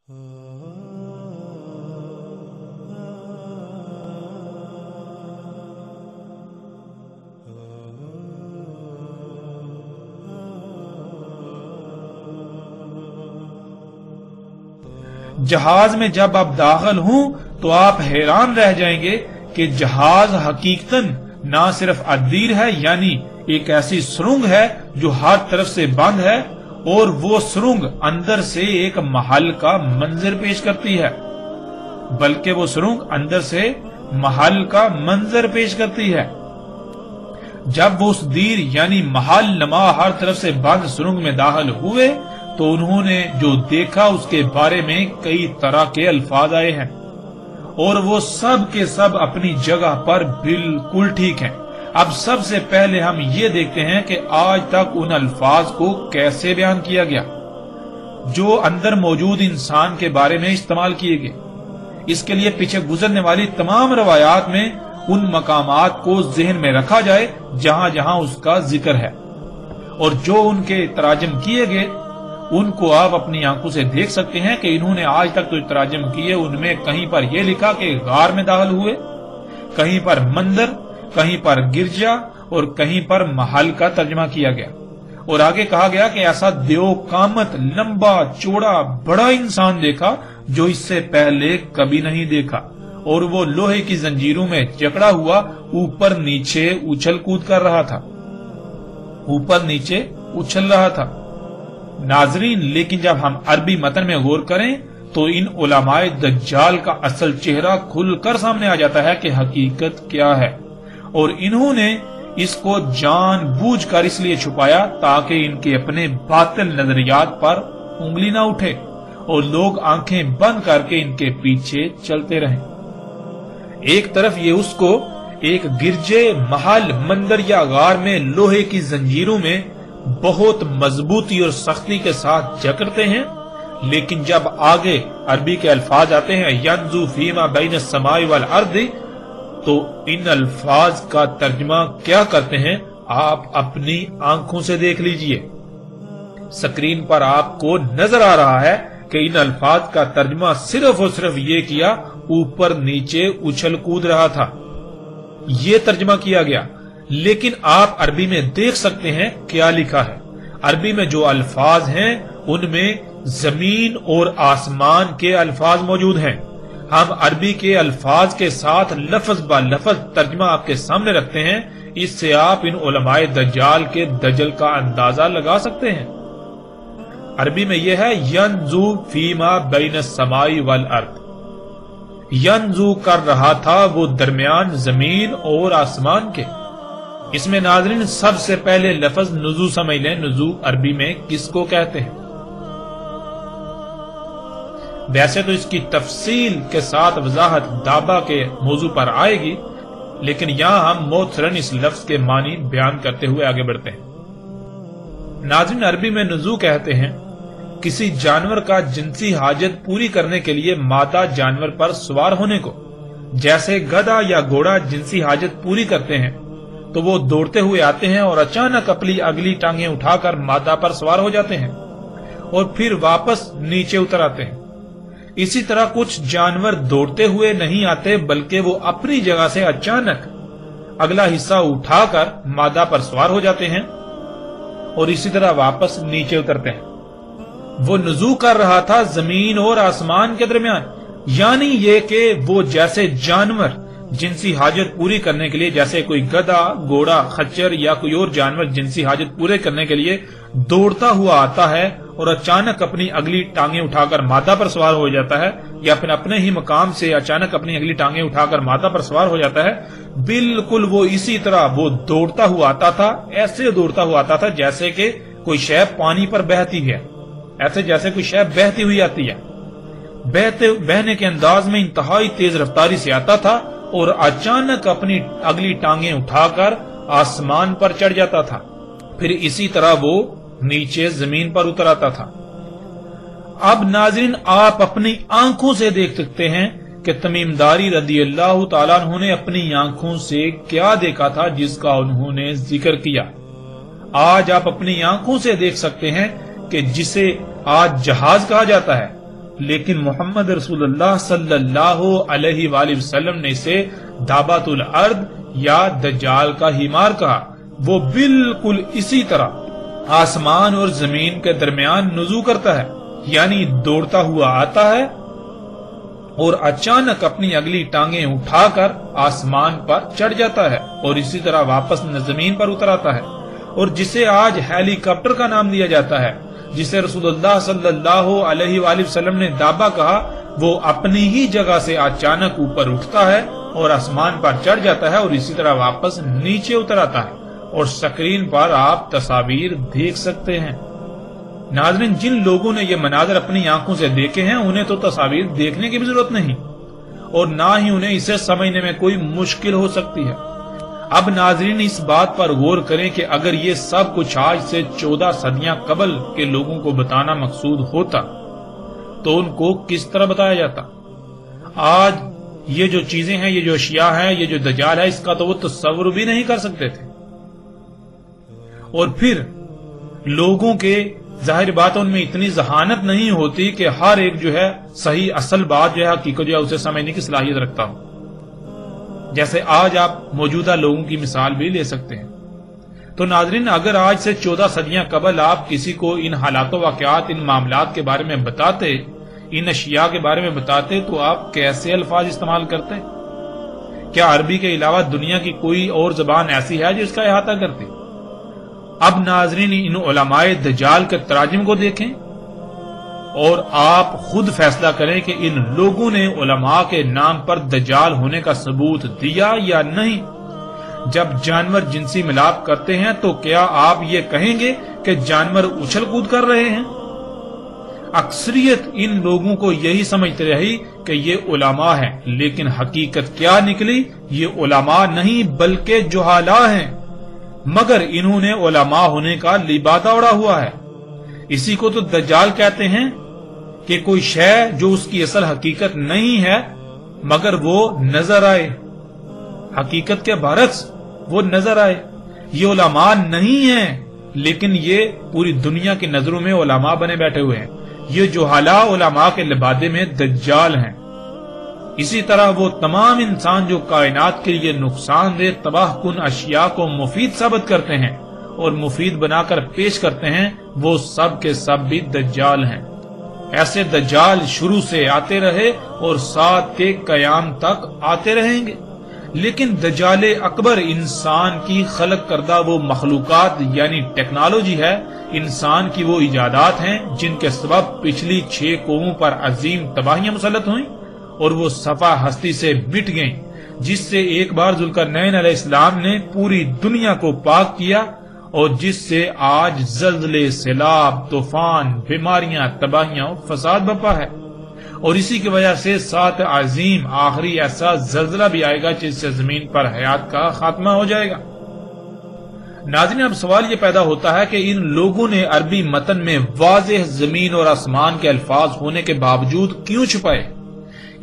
جہاز میں جب آپ داخل ہوں تو آپ حیران رہ جائیں گے کہ جہاز حقیقتاً نہ صرف ادیر ہے، یعنی ایک ایسی سرنگ ہے جو ہر طرف سے بند ہے، اور وہ سرنگ اندر سے ایک محل کا منظر پیش کرتی ہے، بلکہ وہ سرنگ اندر سے محل کا منظر پیش کرتی ہے۔ جب وہ اس دیر یعنی محل نما ہر طرف سے بند سرنگ میں داخل ہوئے تو انہوں نے جو دیکھا اس کے بارے میں کئی طرح کے الفاظ آئے ہیں، اور وہ سب کے سب اپنی جگہ پر بالکل ٹھیک ہیں۔ اب سب سے پہلے ہم یہ دیکھتے ہیں کہ آج تک ان الفاظ کو کیسے بیان کیا گیا جو اندر موجود انسان کے بارے میں استعمال کیے گئے۔ اس کے لیے پیچھے گزرنے والی تمام روایات میں ان مقامات کو ذہن میں رکھا جائے جہاں جہاں اس کا ذکر ہے، اور جو ان کے تراجم کیے گئے ان کو آپ اپنی آنکھوں سے دیکھ سکتے ہیں کہ انہوں نے آج تک تو تراجم کیے، ان میں کہیں پر یہ لکھا کہ غار میں داخل ہوئے، کہیں پر مندر، کہیں پر گرجا، اور کہیں پر محل کا ترجمہ کیا گیا، اور آگے کہا گیا کہ ایسا دیو قامت لمبا چوڑا بڑا انسان دیکھا جو اس سے پہلے کبھی نہیں دیکھا، اور وہ لوہے کی زنجیروں میں جکڑا ہوا اوپر نیچے اچھل کود کر رہا تھا، اوپر نیچے اچھل رہا تھا۔ ناظرین، لیکن جب ہم عربی متن میں غور کریں تو ان علماء دجال کا اصل چہرہ کھل کر سامنے آ جاتا ہے کہ حقیقت کیا ہے، اور انہوں نے اس کو جان بوجھ کر اس لیے چھپایا تاکہ ان کے اپنے باطل نظریات پر انگلی نہ اٹھے اور لوگ آنکھیں بند کر کے ان کے پیچھے چلتے رہیں۔ ایک طرف یہ اس کو ایک گرجے، محل، مندر یا غار میں لوہے کی زنجیروں میں بہت مضبوطی اور سختی کے ساتھ جکڑتے ہیں، لیکن جب آگے عربی کے الفاظ آتے ہیں ینزو فیما بین السماء والارض، تو ان الفاظ کا ترجمہ کیا کرتے ہیں آپ اپنی آنکھوں سے دیکھ لیجئے۔ سکرین پر آپ کو نظر آ رہا ہے کہ ان الفاظ کا ترجمہ صرف اور صرف یہ کیا اوپر نیچے اچھل کود رہا تھا، یہ ترجمہ کیا گیا۔ لیکن آپ عربی میں دیکھ سکتے ہیں کیا لکھا ہے۔ عربی میں جو الفاظ ہیں ان میں زمین اور آسمان کے الفاظ موجود ہیں۔ ہم عربی کے الفاظ کے ساتھ لفظ با لفظ ترجمہ آپ کے سامنے رکھتے ہیں، اس سے آپ ان علماء دجال کے دجل کا اندازہ لگا سکتے ہیں۔ عربی میں یہ ہے ینزو فیما بین السماء والارض، ینزو کر رہا تھا وہ درمیان زمین اور آسمان کے۔ اس میں ناظرین سب سے پہلے لفظ نزو سمجھ لیں، نزو عربی میں کس کو کہتے ہیں؟ ویسے تو اس کی تفصیل کے ساتھ وضاحت دابا کے موضوع پر آئے گی، لیکن یہاں ہم موثراً اس لفظ کے معنی بیان کرتے ہوئے آگے بڑھتے ہیں۔ ناظرین، عربی میں نزو کہتے ہیں کسی جانور کا جنسی حاجت پوری کرنے کے لیے مادہ جانور پر سوار ہونے کو۔ جیسے گدھا یا گھوڑا جنسی حاجت پوری کرتے ہیں تو وہ دوڑتے ہوئے آتے ہیں اور اچانک اپنی اگلی ٹانگیں اٹھا کر مادہ پر سوار ہو جاتے ہیں اور پھر واپس نیچے اتر آتے ہیں۔ اسی طرح کچھ جانور دوڑتے ہوئے نہیں آتے بلکہ وہ اپنی جگہ سے اچانک اگلا حصہ اٹھا کر مادہ پر سوار ہو جاتے ہیں اور اسی طرح واپس نیچے اترتے ہیں۔ وہ نزو کر رہا تھا زمین اور آسمان کے درمیان، یعنی یہ کہ وہ جیسے جانور جنسی حاجت پوری کرنے کے لیے، جیسے کوئی گدھا، گھوڑا، خچر یا کوئی اور جانور جنسی حاجت پورے کرنے کے لیے دوڑتا ہوا آتا ہے اور اچانک اپنی اگلی ٹانگیں اٹھا کر مادہ پر سوار ہو جاتا ہے، یا پھر اپنے ہی مقام سے اچانک اپنی اگلی ٹانگیں اٹھا کر مادہ پر سوار ہو جاتا ہے، بالکل وہ اسی طرح وہ دوڑتا ہوا آتا تھا، ایسے دوڑتا ہوا آتا تھا جیسے کہ کوئی شے پانی پر بہتی ہے، ایسے جیسے کوئی شے بہتی ہوئی آتی ہے۔ بہنے کے انداز میں انتہائی تیز رفتاری سے آتا تھا اور اچانک اپنی اگلی ٹانگیں اٹھا کر آسمان پر چڑھ جاتا تھا، پھر اسی طرح وہ نیچے زمین پر اتر آتا تھا۔ اب ناظرین، آپ اپنی آنکھوں سے دیکھ سکتے ہیں کہ تمیم داری رضی اللہ تعالیٰ عنہ نے اپنی آنکھوں سے کیا دیکھا تھا جس کا انہوں نے ذکر کیا۔ آج آپ اپنی آنکھوں سے دیکھ سکتے ہیں کہ جسے آج جہاز کہا جاتا ہے لیکن محمد رسول اللہ صلی اللہ علیہ وآلہ وسلم نے اسے دابۃ الارض یا دجال کا ہیمار کہا۔ وہ بالکل اسی طرح آسمان اور زمین کے درمیان نزول کرتا ہے، یعنی دوڑتا ہوا آتا ہے اور اچانک اپنی اگلی ٹانگیں اٹھا کر آسمان پر چڑھ جاتا ہے اور اسی طرح واپس زمین پر اتر آتا ہے، اور جسے آج ہیلی کاپٹر کا نام دیا جاتا ہے، جسے رسول اللہ صلی اللہ علیہ وآلہ وسلم نے دابہ کہا، وہ اپنی ہی جگہ سے اچانک اوپر اٹھتا ہے اور آسمان پر چڑھ جاتا ہے اور اسی طرح واپس نیچے اتر آتا ہے، اور سکرین پر آپ تصاویر دیکھ سکتے ہیں۔ ناظرین، جن لوگوں نے یہ مناظر اپنی آنکھوں سے دیکھے ہیں انہیں تو تصاویر دیکھنے کی بھی ضرورت نہیں، اور نہ ہی انہیں اسے سمجھنے میں کوئی مشکل ہو سکتی ہے۔ اب ناظرین اس بات پر غور کریں کہ اگر یہ سب کچھ آج سے 14 صدیاں قبل کے لوگوں کو بتانا مقصود ہوتا تو ان کو کس طرح بتایا جاتا؟ آج یہ جو چیزیں ہیں، یہ جو اشیاء ہیں، یہ جو دجال ہے، اس کا تو وہ تصور بھی نہیں کر سکتے تھے۔ اور پھر لوگوں کے ظاہر بات ان میں اتنی ذہانت نہیں ہوتی کہ ہر ایک جو ہے صحیح اصل بات جو ہے حقیقت جو ہے اسے سمجھنے کی صلاحیت رکھتا ہوں۔ جیسے آج آپ موجودہ لوگوں کی مثال بھی لے سکتے ہیں۔ تو ناظرین، اگر آج سے 14 صدیاں قبل آپ کسی کو ان حالات و واقعات، ان معاملات کے بارے میں بتاتے، ان اشیاء کے بارے میں بتاتے، تو آپ کیسے الفاظ استعمال کرتے؟ کیا عربی کے علاوہ دنیا کی کوئی اور زبان ایسی ہے جو اس کا احاطہ کرتی؟ اب ناظرین، ان علماء دجال کے تراجم کو دیکھیں اور آپ خود فیصلہ کریں کہ ان لوگوں نے علماء کے نام پر دجال ہونے کا ثبوت دیا یا نہیں۔ جب جانور جنسی ملاپ کرتے ہیں تو کیا آپ یہ کہیں گے کہ جانور اچھل کود کر رہے ہیں؟ اکثریت ان لوگوں کو یہی سمجھتے رہی کہ یہ علماء ہیں، لیکن حقیقت کیا نکلی؟ یہ علماء نہیں بلکہ جہالا ہیں، مگر انہوں نے علماء ہونے کا لبادہ اڑا ہوا ہے۔ اسی کو تو دجال کہتے ہیں کہ کوئی شے جو اس کی اصل حقیقت نہیں ہے مگر وہ نظر آئے، حقیقت کے برعکس وہ نظر آئے۔ یہ علماء نہیں ہیں، لیکن یہ پوری دنیا کی نظروں میں علماء بنے بیٹھے ہوئے ہیں۔ یہ جہالا علماء کے لبادے میں دجال ہیں۔ اسی طرح وہ تمام انسان جو کائنات کے لیے نقصان دہ تباہ کن اشیاء کو مفید ثابت کرتے ہیں اور مفید بنا کر پیش کرتے ہیں، وہ سب کے سب بھی دجال ہیں۔ ایسے دجال شروع سے آتے رہے اور ساتھ کے قیام تک آتے رہیں گے، لیکن دجال اکبر انسان کی خلق کردہ وہ مخلوقات یعنی ٹیکنالوجی ہے، انسان کی وہ ایجادات ہیں جن کے سبب پچھلی 6 قوموں پر عظیم تباہیاں مسلط ہوئیں اور وہ صفحہ ہستی سے مٹ گئیں، جس سے ایک بار ذوالقرنین علیہ السلام نے پوری دنیا کو پاک کیا اور جس سے آج زلزلے، سیلاب، طوفان، بیماریاں، تباہیاں اور فساد بپا ہے۔ اور اسی کی وجہ سے 7 عظیم آخری ایسا زلزلہ بھی آئے گا جس سے زمین پر حیات کا خاتمہ ہو جائے گا۔ ناظرین، اب سوال یہ پیدا ہوتا ہے کہ ان لوگوں نے عربی متن میں واضح زمین اور آسمان کے الفاظ ہونے کے باوجود کیوں چھپائے؟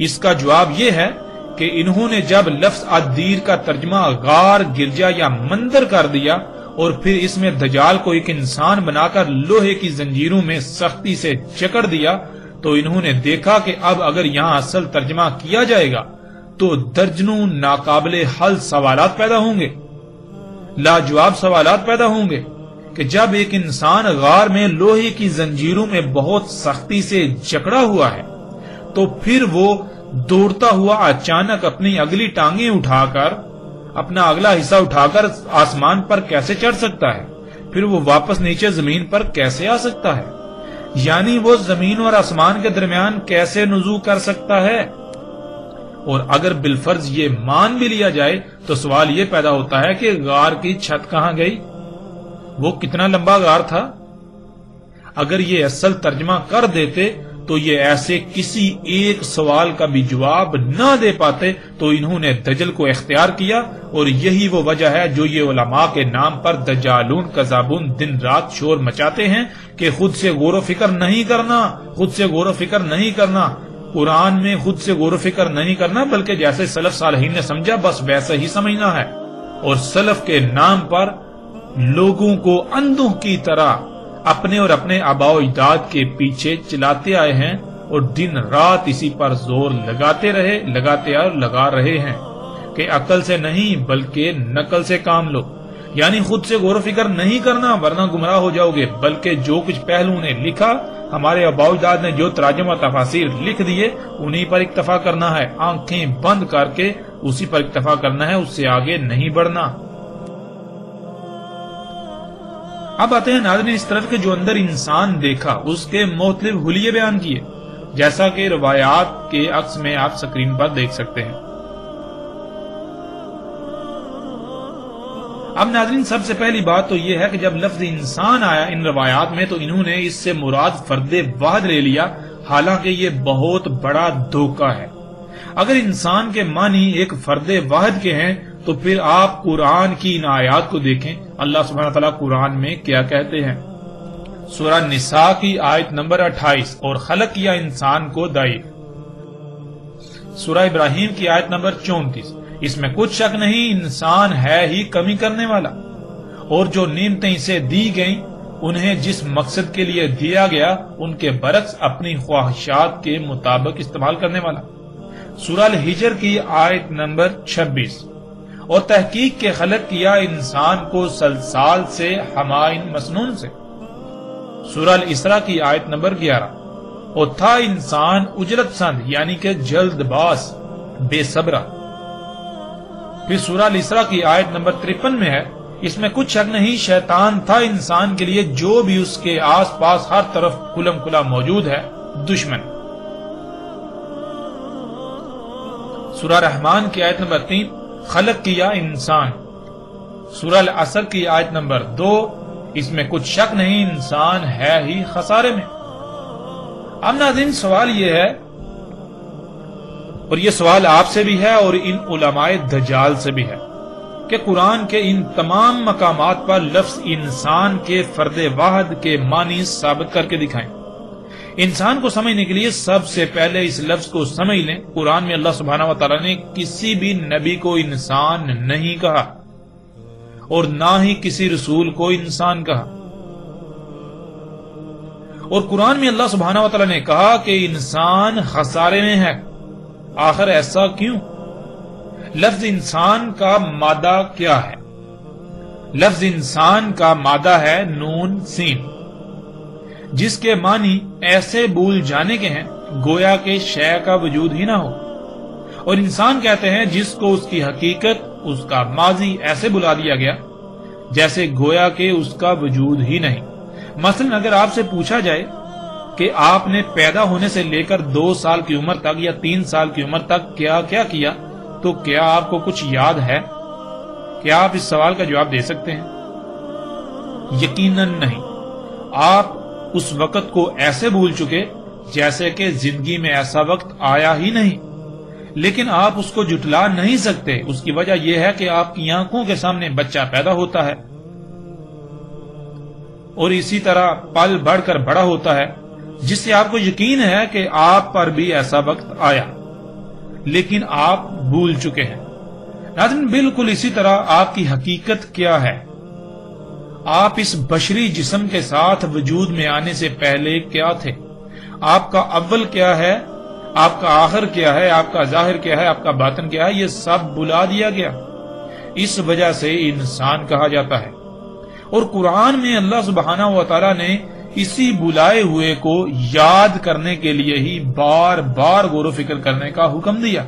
اس کا جواب یہ ہے کہ انہوں نے جب لفظ الدیر کا ترجمہ غار، گرجا یا مندر کر دیا اور پھر اس میں دجال کو ایک انسان بنا کر لوہے کی زنجیروں میں سختی سے جکڑ دیا، تو انہوں نے دیکھا کہ اب اگر یہاں اصل ترجمہ کیا جائے گا تو درجنوں ناقابل حل سوالات پیدا ہوں گے، لاجواب سوالات پیدا ہوں گے کہ جب ایک انسان غار میں لوہے کی زنجیروں میں بہت سختی سے جکڑا ہوا ہے تو پھر وہ دوڑتا ہوا اچانک اپنی اگلی ٹانگیں اٹھا کر، اپنا اگلا حصہ اٹھا کر آسمان پر کیسے چڑھ سکتا ہے؟ پھر وہ واپس نیچے زمین پر کیسے آ سکتا ہے؟ یعنی وہ زمین اور آسمان کے درمیان کیسے نزول کر سکتا ہے؟ اور اگر بالفرض یہ مان بھی لیا جائے تو سوال یہ پیدا ہوتا ہے کہ غار کی چھت کہاں گئی؟ وہ کتنا لمبا غار تھا؟ اگر یہ اصل ترجمہ کر دیتے تو یہ ایسے کسی ایک سوال کا بھی جواب نہ دے پاتے، تو انہوں نے دجل کو اختیار کیا، اور یہی وہ وجہ ہے جو یہ علماء کے نام پر دجالون کذابون دن رات شور مچاتے ہیں کہ خود سے غور و فکر نہیں کرنا، خود سے غور و فکر نہیں کرنا۔ قرآن میں خود سے غور و فکر نہیں کرنا بلکہ جیسے سلف صالحین نے سمجھا بس ویسا ہی سمجھنا ہے، اور سلف کے نام پر لوگوں کو اندھوں کی طرح اپنے اور اپنے آباء و اجداد کے پیچھے چلاتے آئے ہیں، اور دن رات اسی پر زور لگاتے اور لگا رہے ہیں کہ عقل سے نہیں بلکہ نقل سے کام لو، یعنی خود سے غور و فکر نہیں کرنا ورنہ گمراہ ہو جاؤ گے، بلکہ جو کچھ پہلو نے لکھا، ہمارے آباء و اجداد نے جو تراجم و تفاسیر لکھ دیے انہی پر اکتفا کرنا ہے، آنکھیں بند کر کے اسی پر اکتفا کرنا ہے، اس سے آگے نہیں بڑھنا۔ اب آتے ہیں ناظرین اس طرف کہ جو اندر انسان دیکھا اس کے مختلف حلیے بیان کیے، جیسا کہ روایات کے عکس میں آپ سکرین پر دیکھ سکتے ہیں۔ اب ناظرین سب سے پہلی بات تو یہ ہے کہ جب لفظ انسان آیا ان روایات میں تو انہوں نے اس سے مراد فرد واحد لے لیا، حالانکہ یہ بہت بڑا دھوکہ ہے۔ اگر انسان کے معنی ایک فرد واحد کے ہیں تو پھر آپ قرآن کی ان آیات کو دیکھیں، اللہ سبحانہ تعالیٰ قرآن میں کیا کہتے ہیں۔ سورہ نساء کی آیت نمبر 28، اور خلق کیا انسان کو ضعیف۔ سورہ ابراہیم کی آیت نمبر 34، اس میں کچھ شک نہیں انسان ہے ہی کمی کرنے والا، اور جو نعمتیں اسے دی گئیں انہیں جس مقصد کے لیے دیا گیا ان کے برعکس اپنی خواہشات کے مطابق استعمال کرنے والا۔ سورہ الحجر کی آیت نمبر 26، اور تحقیق کے خلق کیا انسان کو سلسال سے حمائن مسنون سے۔ سورہ الاسراء کی آیت نمبر 11، اور تھا انسان اجرت سند یعنی کہ جلد باز بے صبرہ۔ پھر سورہ الاسراء کی آیت نمبر 53 میں ہے، اس میں کچھ شک نہیں شیطان تھا انسان کے لیے جو بھی اس کے آس پاس ہر طرف کھلم کھلا موجود ہے دشمن۔ سورہ رحمان کی آیت نمبر 3، خلق کیا انسان۔ سورہ العصر کی آیت نمبر 2، اس میں کچھ شک نہیں انسان ہے ہی خسارے میں۔ اب ناظرین سوال یہ ہے، اور یہ سوال آپ سے بھی ہے اور ان علماء دجال سے بھی ہے، کہ قرآن کے ان تمام مقامات پر لفظ انسان کے فرد واحد کے معنی ثابت کر کے دکھائیں۔ انسان کو سمجھنے کے لیے سب سے پہلے اس لفظ کو سمجھ لیں، قرآن میں اللہ سبحانہ و تعالیٰ نے کسی بھی نبی کو انسان نہیں کہا اور نہ ہی کسی رسول کو انسان کہا، اور قرآن میں اللہ سبحانہ و تعالیٰ نے کہا کہ انسان خسارے میں ہے۔ آخر ایسا کیوں؟ لفظ انسان کا مادہ کیا ہے؟ لفظ انسان کا مادہ ہے نون سین، جس کے معنی ایسے بھول جانے کے ہیں گویا کہ شے کا وجود ہی نہ ہو، اور انسان کہتے ہیں جس کو اس کی حقیقت، اس کا ماضی ایسے بلا دیا گیا جیسے گویا کہ اس کا وجود ہی نہیں۔ مثلا اگر آپ سے پوچھا جائے کہ آپ نے پیدا ہونے سے لے کر 2 سال کی عمر تک یا 3 سال کی عمر تک کیا کیا کیا، تو کیا آپ کو کچھ یاد ہے؟ کیا آپ اس سوال کا جواب دے سکتے ہیں؟ یقیناً نہیں۔ آپ اس وقت کو ایسے بھول چکے جیسے کہ زندگی میں ایسا وقت آیا ہی نہیں، لیکن آپ اس کو جھٹلا نہیں سکتے۔ اس کی وجہ یہ ہے کہ آپ کی آنکھوں کے سامنے بچہ پیدا ہوتا ہے اور اسی طرح پل بڑھ کر بڑا ہوتا ہے، جس سے آپ کو یقین ہے کہ آپ پر بھی ایسا وقت آیا، لیکن آپ بھول چکے ہیں۔ ناظرین بالکل اسی طرح آپ کی حقیقت کیا ہے؟ آپ اس بشری جسم کے ساتھ وجود میں آنے سے پہلے کیا تھے؟ آپ کا اول کیا ہے؟ آپ کا آخر کیا ہے؟ آپ کا ظاہر کیا ہے؟ آپ کا باطن کیا ہے؟ یہ سب بلا دیا گیا، اس وجہ سے انسان کہا جاتا ہے۔ اور قرآن میں اللہ سبحانہ و تعالیٰ نے اسی بلائے ہوئے کو یاد کرنے کے لیے ہی بار بار غور و فکر کرنے کا حکم دیا۔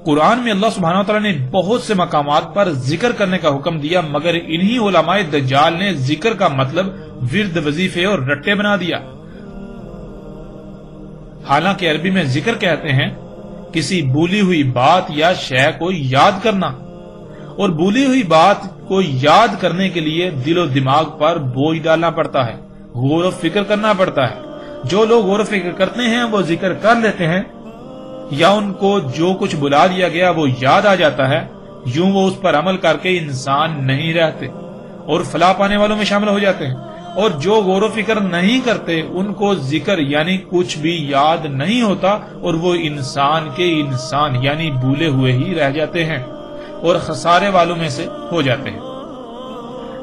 قرآن میں اللہ سبحانہ و تعالیٰ نے بہت سے مقامات پر ذکر کرنے کا حکم دیا، مگر انہی علماء دجال نے ذکر کا مطلب ورد، وظیفے اور رٹے بنا دیا۔ حالانکہ عربی میں ذکر کہتے ہیں کسی بھولی ہوئی بات یا شے کو یاد کرنا، اور بھولی ہوئی بات کو یاد کرنے کے لیے دل و دماغ پر بوجھ ڈالنا پڑتا ہے، غور و فکر کرنا پڑتا ہے۔ جو لوگ غور و فکر کرتے ہیں وہ ذکر کر لیتے ہیں، یا ان کو جو کچھ بلا دیا گیا وہ یاد آ جاتا ہے، یوں وہ اس پر عمل کر کے انسان نہیں رہتے اور فلاح پانے والوں میں شامل ہو جاتے ہیں، اور جو غور و فکر نہیں کرتے ان کو ذکر یعنی کچھ بھی یاد نہیں ہوتا، اور وہ انسان کے انسان یعنی بھولے ہوئے ہی رہ جاتے ہیں اور خسارے والوں میں سے ہو جاتے ہیں۔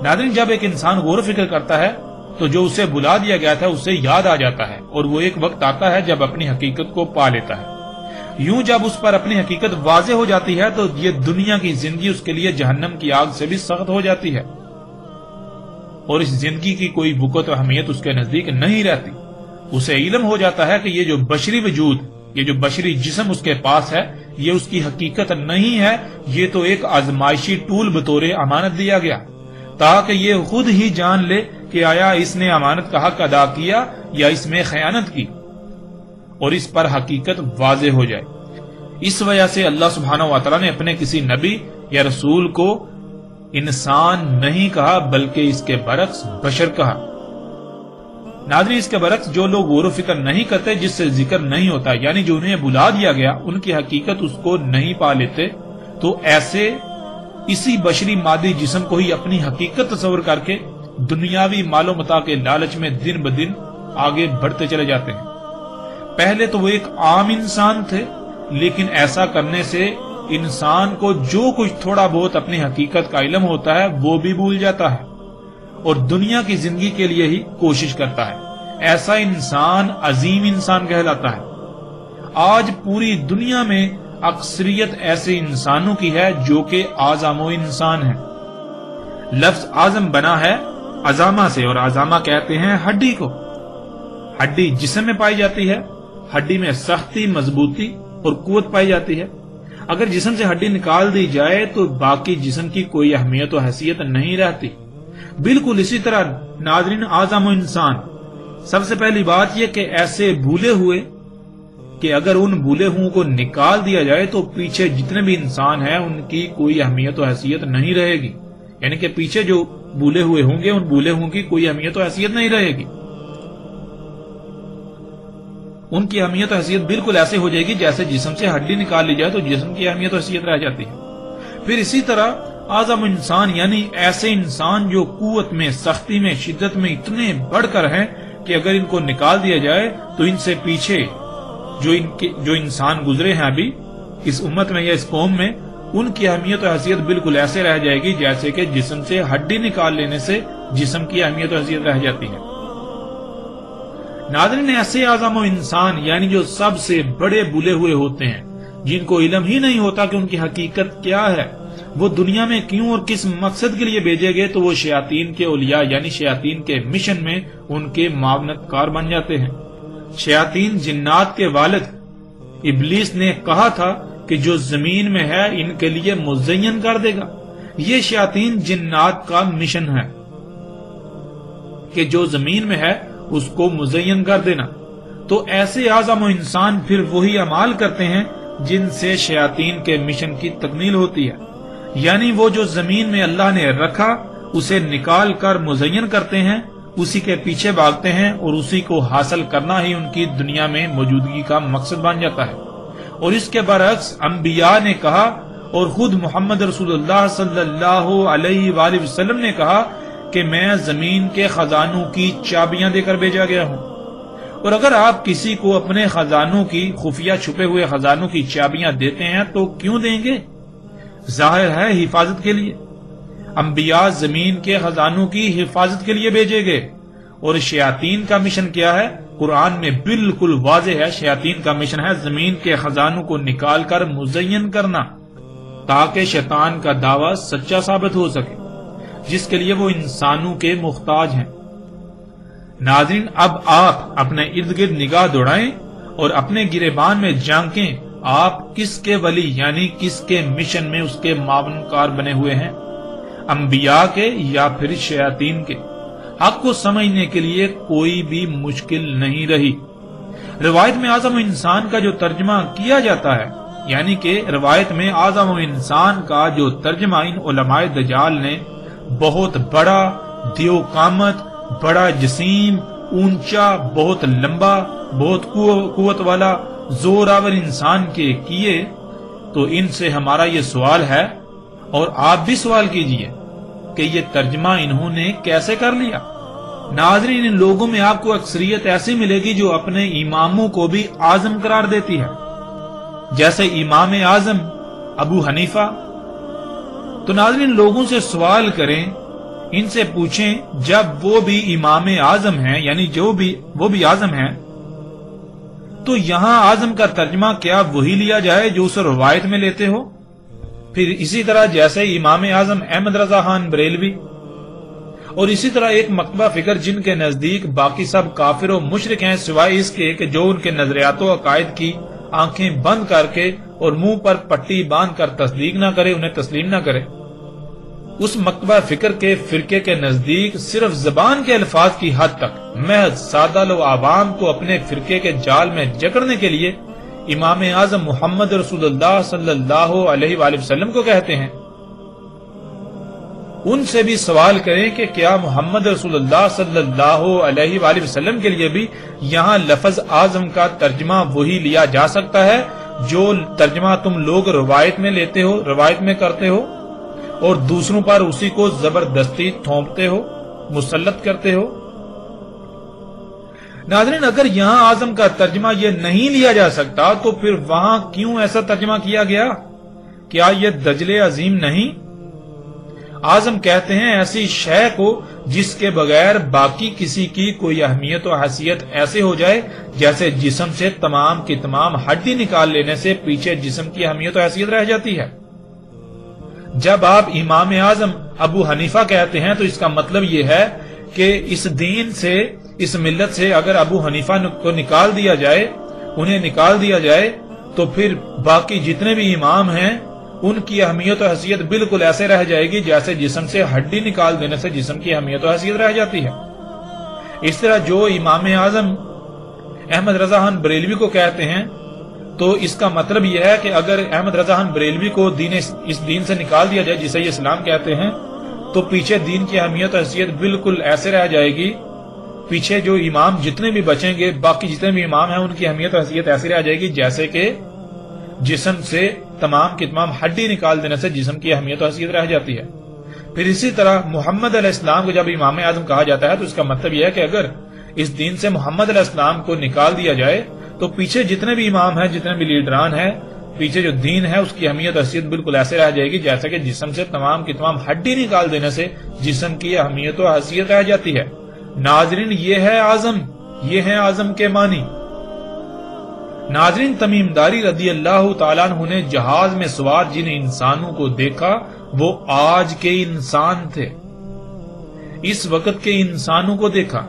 ناظرین جب ایک انسان غور و فکر کرتا ہے تو جو اسے بلا دیا گیا تھا اسے یاد آ جاتا ہے، اور وہ ایک وقت آتا ہے جب اپنی حقیقت کو پا لیتا ہے۔ یوں جب اس پر اپنی حقیقت واضح ہو جاتی ہے تو یہ دنیا کی زندگی اس کے لیے جہنم کی آگ سے بھی سخت ہو جاتی ہے، اور اس زندگی کی کوئی وقت و اہمیت اس کے نزدیک نہیں رہتی۔ اسے علم ہو جاتا ہے کہ یہ جو بشری وجود، یہ جو بشری جسم اس کے پاس ہے، یہ اس کی حقیقت نہیں ہے، یہ تو ایک آزمائشی ٹول بطور امانت دیا گیا، تاکہ یہ خود ہی جان لے کہ آیا اس نے امانت کا حق ادا کیا یا اس میں خیانت کی، اور اس پر حقیقت واضح ہو جائے۔ اس وجہ سے اللہ سبحانہ و تعالیٰ نے اپنے کسی نبی یا رسول کو انسان نہیں کہا بلکہ اس کے برعکس بشر کہا۔ ناظرین، اس کے برعکس جو لوگ غور و فکر نہیں کرتے، جس سے ذکر نہیں ہوتا، یعنی جو انہیں بلا دیا گیا، ان کی حقیقت اس کو نہیں پا لیتے، تو ایسے اسی بشری مادی جسم کو ہی اپنی حقیقت تصور کر کے دنیاوی مال و متاع کے لالچ میں دن بدن آگے بڑھتے چلے جاتے ہیں۔ پہلے تو وہ ایک عام انسان تھے، لیکن ایسا کرنے سے انسان کو جو کچھ تھوڑا بہت اپنی حقیقت کا علم ہوتا ہے وہ بھی بھول جاتا ہے، اور دنیا کی زندگی کے لیے ہی کوشش کرتا ہے۔ ایسا انسان عظیم انسان کہلاتا ہے۔ آج پوری دنیا میں اکثریت ایسے انسانوں کی ہے جو کہ اعظم انسان ہیں۔ لفظ اعظم بنا ہے عظامہ سے، اور عظامہ کہتے ہیں ہڈی کو۔ ہڈی جسم میں پائی جاتی ہے، ہڈی میں سختی، مضبوطی اور قوت پائی جاتی ہے۔ اگر جسم سے ہڈی نکال دی جائے تو باقی جسم کی کوئی اہمیت و حیثیت نہیں رہتی۔ بالکل اسی طرح ناظرین، اعظم انسان، سب سے پہلی بات یہ کہ ایسے بھولے ہوئے کہ اگر ان بھولے ہوئے کو نکال دیا جائے تو پیچھے جتنے بھی انسان ہیں ان کی کوئی اہمیت و حیثیت نہیں رہے گی، یعنی کہ پیچھے جو بھولے ہوئے ہوں گے ان بھولے ہوئے کی کوئی اہمیت و حیثیت نہیں رہے گی۔ ان کی اہمیت و حیثیت بالکل ایسے ہو جائے گی جیسے جسم سے ہڈی نکال لی جائے تو جسم کی اہمیت و حیثیت رہ جاتی ہے۔ پھر اسی طرح اعظم انسان یعنی ایسے انسان جو قوت میں، سختی میں، شدت میں اتنے بڑھ کر ہیں کہ اگر ان کو نکال دیا جائے تو ان سے پیچھے جو انسان گزرے ہیں ابھی اس امت میں یا اس قوم میں، ان کی اہمیت و حیثیت بالکل ایسے رہ جائے گی جیسے کہ جسم سے ہڈی نکال لینے سے جسم کی اہمیت و حیثیت رہ جاتی ہے۔ ناظرین، ایسے اعظم و انسان یعنی جو سب سے بڑے بھولے ہوئے ہوتے ہیں، جن کو علم ہی نہیں ہوتا کہ ان کی حقیقت کیا ہے، وہ دنیا میں کیوں اور کس مقصد کے لیے بھیجے گئے، تو وہ شیاطین کے اولیاء یعنی شیاطین کے مشن میں ان کے معاونت کار بن جاتے ہیں۔ شیاطین جنات کے والد ابلیس نے کہا تھا کہ جو زمین میں ہے ان کے لیے مزین کر دے گا۔ یہ شیاطین جنات کا مشن ہے کہ جو زمین میں ہے اس کو مزین کر دینا۔ تو ایسے اعظم و انسان پھر وہی اعمال کرتے ہیں جن سے شیاطین کے مشن کی تکمیل ہوتی ہے، یعنی وہ جو زمین میں اللہ نے رکھا اسے نکال کر مزین کرتے ہیں، اسی کے پیچھے بھاگتے ہیں، اور اسی کو حاصل کرنا ہی ان کی دنیا میں موجودگی کا مقصد بن جاتا ہے۔ اور اس کے برعکس انبیاء نے کہا، اور خود محمد رسول اللہ صلی اللہ علیہ وآلہ وسلم نے کہا کہ میں زمین کے خزانوں کی چابیاں دے کر بھیجا گیا ہوں۔ اور اگر آپ کسی کو اپنے خزانوں کی، خفیہ چھپے ہوئے خزانوں کی چابیاں دیتے ہیں تو کیوں دیں گے؟ ظاہر ہے حفاظت کے لیے۔ انبیاء زمین کے خزانوں کی حفاظت کے لیے بھیجے گئے، اور شیاطین کا مشن کیا ہے؟ قرآن میں بالکل واضح ہے، شیاطین کا مشن ہے زمین کے خزانوں کو نکال کر مزین کرنا، تاکہ شیطان کا دعویٰ سچا ثابت ہو سکے جس کے لیے وہ انسانوں کے محتاج ہیں۔ ناظرین، اب آپ اپنے ارد گرد نگاہ دوڑائیں اور اپنے گریبان میں جھانکیں، آپ کس کے ولی یعنی کس کے مشن میں اس کے معاون کار بنے ہوئے ہیں، انبیاء کے یا پھر شیاطین کے؟ حق کو سمجھنے کے لیے کوئی بھی مشکل نہیں رہی۔ روایت میں اعظم انسان کا جو ترجمہ کیا جاتا ہے، یعنی کہ روایت میں اعظم انسان کا جو ترجمہ ان علماء دجال نے بہت بڑا، دیو قامت، بڑا جسیم، اونچا، بہت لمبا، بہت قوت والا، زور آور انسان کے کیے، تو ان سے ہمارا یہ سوال ہے، اور آپ بھی سوال کیجئے کہ یہ ترجمہ انہوں نے کیسے کر لیا؟ ناظرین، ان لوگوں میں آپ کو اکثریت ایسی ملے گی جو اپنے اماموں کو بھی اعظم قرار دیتی ہے، جیسے امام اعظم ابو حنیفہ۔ تو ناظرین، لوگوں سے سوال کریں ان سے پوچھیں جب وہ بھی امام اعظم ہیں، یعنی وہ بھی اعظم ہیں، تو یہاں اعظم کا ترجمہ کیا وہی لیا جائے جو اس روایت میں لیتے ہو؟ پھر اسی طرح جیسے امام اعظم احمد رضا خان بریلوی اور اسی طرح ایک مکتبہ فکر جن کے نزدیک باقی سب کافر و مشرک ہیں سوائے اس کے کہ جو ان کے نظریات و عقائد کی آنکھیں بند کر کے اور منہ پر پٹی باندھ کر تصدیق نہ کرے، انہیں تسلیم نہ کرے، اس مکتبہ فکر کے فرقے کے نزدیک صرف زبان کے الفاظ کی حد تک محض سادہ لو عوام کو اپنے فرقے کے جال میں جکڑنے کے لیے امام اعظم محمد رسول اللہ صلی اللہ علیہ وآلہ وسلم کو کہتے ہیں۔ ان سے بھی سوال کریں کہ کیا محمد رسول اللہ صلی اللہ علیہ وآلہ وسلم کے لیے بھی یہاں لفظ اعظم کا ترجمہ وہی لیا جا سکتا ہے جو ترجمہ تم لوگ روایت میں لیتے ہو، روایت میں کرتے ہو اور دوسروں پر اسی کو زبردستی تھوپتے ہو، مسلط کرتے ہو؟ ناظرین، اگر یہاں اعظم کا ترجمہ یہ نہیں لیا جا سکتا تو پھر وہاں کیوں ایسا ترجمہ کیا گیا؟ کیا یہ دجل عظیم نہیں؟ اعظم کہتے ہیں ایسی شے کو جس کے بغیر باقی کسی کی کوئی اہمیت و حیثیت ایسے ہو جائے جیسے جسم سے تمام کی تمام ہڈی نکال لینے سے پیچھے جسم کی اہمیت و حیثیت رہ جاتی ہے۔ جب آپ امام اعظم ابو حنیفہ کہتے ہیں تو اس کا مطلب یہ ہے کہ اس دین سے، اس ملت سے اگر ابو حنیفہ کو نکال دیا جائے، انہیں نکال دیا جائے تو پھر باقی جتنے بھی امام ہیں ان کی اہمیت و حیثیت بالکل ایسے رہ جائے گی جیسے جسم سے ہڈی نکال دینے سے جسم کی اہمیت و حیثیت رہ جاتی ہے۔ اس طرح جو امام اعظم احمد رضا خان بریلوی کو کہتے ہیں تو اس کا مطلب یہ ہے کہ اگر احمد رضا خان بریلوی کو اس دین سے نکال دیا جائے جسے یہ اسلام کہتے ہیں تو پیچھے دین کی اہمیت و حیثیت بالکل ایسے رہ جائے گی، پیچھے جو امام جتنے بھی بچیں گے، باقی جتنے بھی امام ہیں ان کی اہمیت و حیثیت ایسی رہ جائے گی جیسے کہ جسم سے تمام کی تمام ہڈی نکال دینے سے جسم کی اہمیت و حیثیت رہ جاتی ہے۔ پھر اسی طرح محمد علیہ السلام کو جب امام اعظم کہا جاتا ہے تو اس کا مطلب یہ ہے کہ اگر اس دین سے محمد علیہ السلام کو نکال دیا جائے تو پیچھے جتنے بھی امام ہیں، جتنے بھی لیڈران ہیں، پیچھے جو دین ہے اس کی اہمیت و حیثیت بالکل ایسے رہ جائے گی جیسے کہ جسم سے تمام کی تمام ہڈی نکال دینے سے جسم کی اہمیت و حیثیت رہ جاتی ہے۔ ناظرین، یہ ہے اعظم، یہ ہے اعظم کے معنی۔ ناظرین، تمیم داری رضی اللہ تعالیٰ عنہ نے جہاز میں سوار جن انسانوں کو دیکھا وہ آج کے انسان تھے۔ اس وقت کے انسانوں کو دیکھا،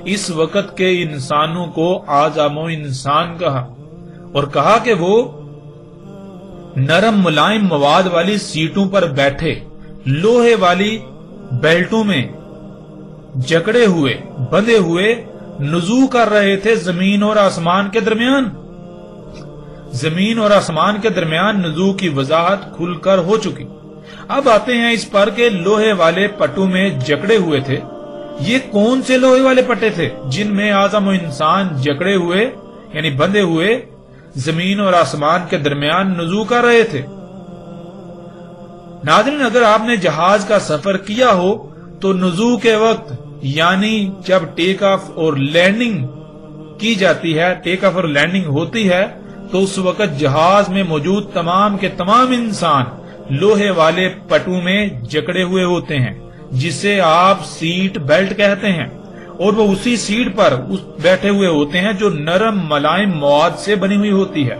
اس وقت کے انسانوں کو اعظم انسان کہا اور کہا کہ وہ نرم ملائم مواد والی سیٹوں پر بیٹھے لوہے والی بیلٹوں میں جکڑے ہوئے بندھے ہوئے نزول کر رہے تھے زمین اور آسمان کے درمیان۔ زمین اور آسمان کے درمیان نزول کی وضاحت کھل کر ہو چکی۔ اب آتے ہیں اس پر کہ لوہے والے پٹوں میں جکڑے ہوئے تھے۔ یہ کون سے لوہے والے پٹے تھے جن میں اعظم و انسان جکڑے ہوئے یعنی بندھے ہوئے زمین اور آسمان کے درمیان نزول کر رہے تھے؟ ناظرین، اگر آپ نے جہاز کا سفر کیا ہو تو نزول کے وقت یعنی جب ٹیک آف اور لینڈنگ کی جاتی ہے، ٹیک آف اور لینڈنگ ہوتی ہے، تو اس وقت جہاز میں موجود تمام کے تمام انسان لوہے والے پٹوں میں جکڑے ہوئے ہوتے ہیں جسے آپ سیٹ بیلٹ کہتے ہیں، اور وہ اسی سیٹ پر بیٹھے ہوئے ہوتے ہیں جو نرم ملائم مواد سے بنی ہوئی ہوتی ہے۔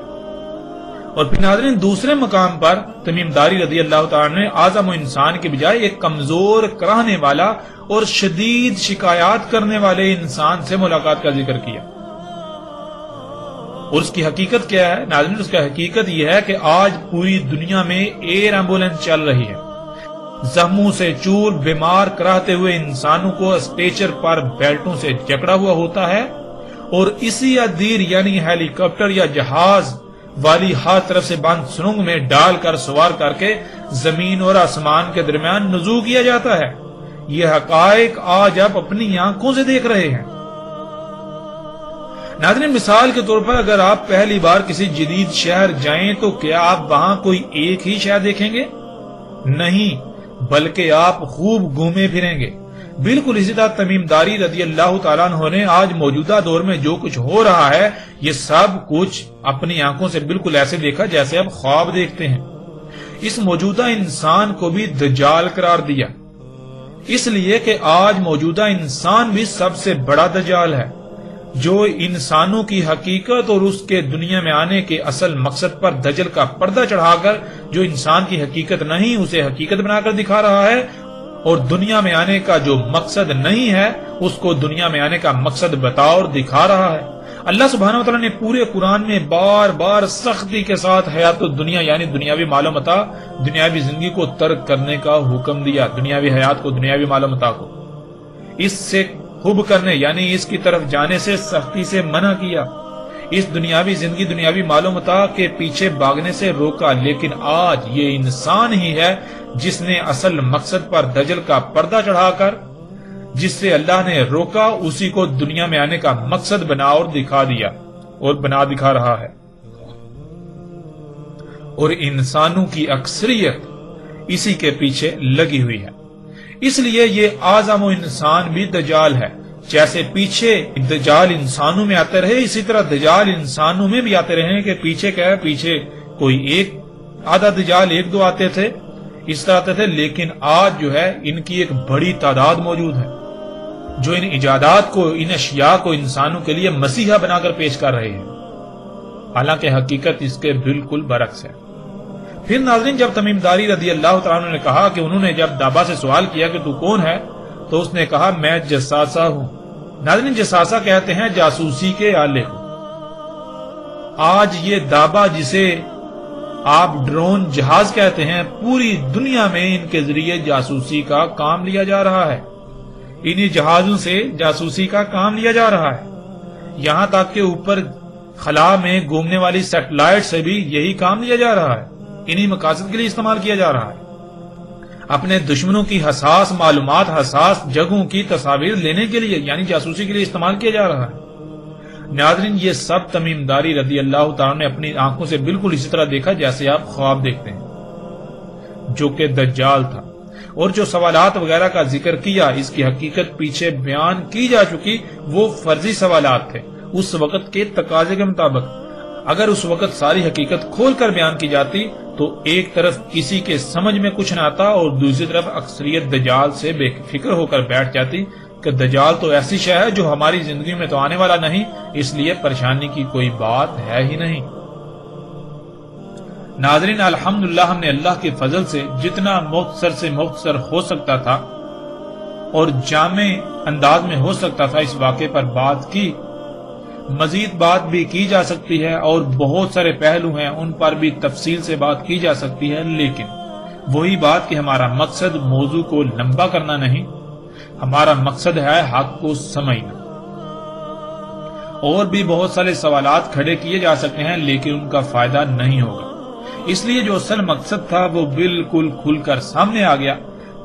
اور پھر ناظرین، دوسرے مقام پر تمیم داری رضی اللہ تعالیٰ نے اعظم و انسان کے بجائے ایک کمزور، کراہنے والا اور شدید شکایات کرنے والے انسان سے ملاقات کا ذکر کیا۔ اور اس کی حقیقت کیا ہے ناظرین؟ اس کی حقیقت یہ ہے کہ آج پوری دنیا میں ایئر ایمبولینس چل رہی ہے۔ زخموں سے چور بیمار کراتے ہوئے انسانوں کو اسٹریچر پر بیلٹوں سے جکڑا ہوا ہوتا ہے اور اسی ادیر یعنی ہیلی کاپٹر یا جہاز والی ہر طرف سے بند سرنگ میں ڈال کر سوار کر کے زمین اور آسمان کے درمیان نزول کیا جاتا ہے۔ یہ حقائق آج آپ اپنی آنکھوں سے دیکھ رہے ہیں۔ ناظرین، مثال کے طور پر اگر آپ پہلی بار کسی جدید شہر جائیں تو کیا آپ وہاں کوئی ایک ہی شہر دیکھیں گے؟ نہیں، بلکہ آپ خوب گھومے پھریں گے۔ بالکل اسی طرح تمیم داری رضی اللہ تعالیٰ عنہ نے آج موجودہ دور میں جو کچھ ہو رہا ہے یہ سب کچھ اپنی آنکھوں سے بالکل ایسے دیکھا جیسے آپ خواب دیکھتے ہیں۔ اس موجودہ انسان کو بھی دجال قرار دیا۔ اس لیے کہ آج موجودہ انسان بھی سب سے بڑا دجال ہے، جو انسانوں کی حقیقت اور اس کے دنیا میں آنے کے اصل مقصد پر دجل کا پردہ چڑھا کر جو انسان کی حقیقت نہیں اسے حقیقت بنا کر دکھا رہا ہے، اور دنیا میں آنے کا جو مقصد نہیں ہے اس کو دنیا میں آنے کا مقصد بتا اور دکھا رہا ہے۔ اللہ سبحانہ وتعالی نے پورے قرآن میں بار بار سختی کے ساتھ حیات الدنیا یعنی دنیاوی مال و متاع، دنیاوی زندگی کو ترک کرنے کا حکم دیا، دنیاوی حیات کو، دنیاوی مال و متاع کو اس سے خوب کرنے یعنی اس کی طرف جانے سے سختی سے منع کیا، اس دنیاوی زندگی، دنیاوی مال و متاع کے پیچھے بھاگنے سے روکا۔ لیکن آج یہ انسان ہی ہے جس نے اصل مقصد پر دجل کا پردہ چڑھا کر جس سے اللہ نے روکا اسی کو دنیا میں آنے کا مقصد بنا اور دکھا دیا اور بنا دکھا رہا ہے، اور انسانوں کی اکثریت اسی کے پیچھے لگی ہوئی ہے۔ اس لیے یہ اعظم و انسان بھی دجال ہے۔ جیسے پیچھے دجال انسانوں میں آتے رہے، اسی طرح دجال انسانوں میں بھی آتے رہے کہ پیچھے کیا ہے، پیچھے کوئی ایک آدھا دجال ایک دو آتے تھے، اس طرح آتے تھے، لیکن آج جو ہے ان کی ایک بڑی تعداد موجود ہے جو ان ایجادات کو، ان اشیاء کو انسانوں کے لیے مسیحا بنا کر پیش کر رہے ہیں، حالانکہ حقیقت اس کے بالکل برعکس ہے۔ پھر ناظرین جب تمیم داری رضی اللہ تعالیٰ عنہ نے کہا کہ انہوں نے جب دابا سے سوال کیا کہ تو کون ہے، تو اس نے کہا میں جساسہ ہوں۔ ناظرین جساسہ کہتے ہیں جاسوسی کے آلے کو۔ آج یہ دابا جسے آپ ڈرون جہاز کہتے ہیں، پوری دنیا میں ان کے ذریعے جاسوسی کا کام لیا جا رہا ہے، انہی جہازوں سے جاسوسی کا کام لیا جا رہا ہے، یہاں تک کہ اوپر خلا میں گھومنے والی سیٹلائٹ سے بھی یہی کام لیا جا رہا ہے، انہی مقاصد کے لیے استعمال کیا جا رہا ہے، اپنے دشمنوں کی حساس معلومات، حساس جگہوں کی تصاویر لینے کے لیے یعنی جاسوسی کے لیے استعمال کیا جا رہا ہے۔ ناظرین یہ سب تمیم داری رضی اللہ تعالیٰ نے اپنی آنکھوں سے بالکل اسی طرح دیکھا جیسے آپ خواب دیکھتے ہیں، جو کہ دجال تھا، اور جو سوالات وغیرہ کا ذکر کیا اس کی حقیقت پیچھے بیان کی جا چکی، وہ فرضی سوالات تھے اس وقت کے تقاضے کے مطابق۔ اگر اس وقت ساری حقیقت کھول کر بیان کی جاتی تو ایک طرف کسی کے سمجھ میں کچھ نہ آتا اور دوسری طرف اکثریت دجال سے بے فکر ہو کر بیٹھ جاتی کہ دجال تو ایسی شے ہے جو ہماری زندگی میں تو آنے والا نہیں، اس لیے پریشانی کی کوئی بات ہے ہی نہیں۔ ناظرین الحمدللہ ہم نے اللہ کے فضل سے جتنا مختصر سے مختصر ہو سکتا تھا اور جامع انداز میں ہو سکتا تھا اس واقعے پر بات کی، مزید بات بھی کی جا سکتی ہے اور بہت سارے پہلو ہیں ان پر بھی تفصیل سے بات کی جا سکتی ہے، لیکن وہی بات کہ ہمارا مقصد موضوع کو لمبا کرنا نہیں، ہمارا مقصد ہے حق کو سمجھنا۔ اور بھی بہت سارے سوالات کھڑے کیے جا سکتے ہیں لیکن ان کا فائدہ نہیں ہوگا، اس لیے جو اصل مقصد تھا وہ بالکل کھل کر سامنے آ گیا،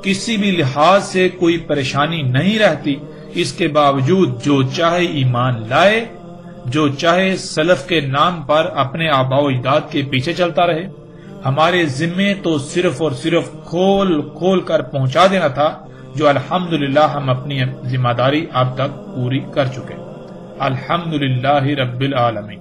کسی بھی لحاظ سے کوئی پریشانی نہیں رہتی۔ اس کے باوجود جو چاہے ایمان لائے، جو چاہے سلف کے نام پر اپنے آباء و اجداد کے پیچھے چلتا رہے، ہمارے ذمے تو صرف اور صرف کھول کھول کر پہنچا دینا تھا، جو الحمدللہ ہم اپنی ذمہ داری اب تک پوری کر چکے۔ الحمدللہ رب العالمین۔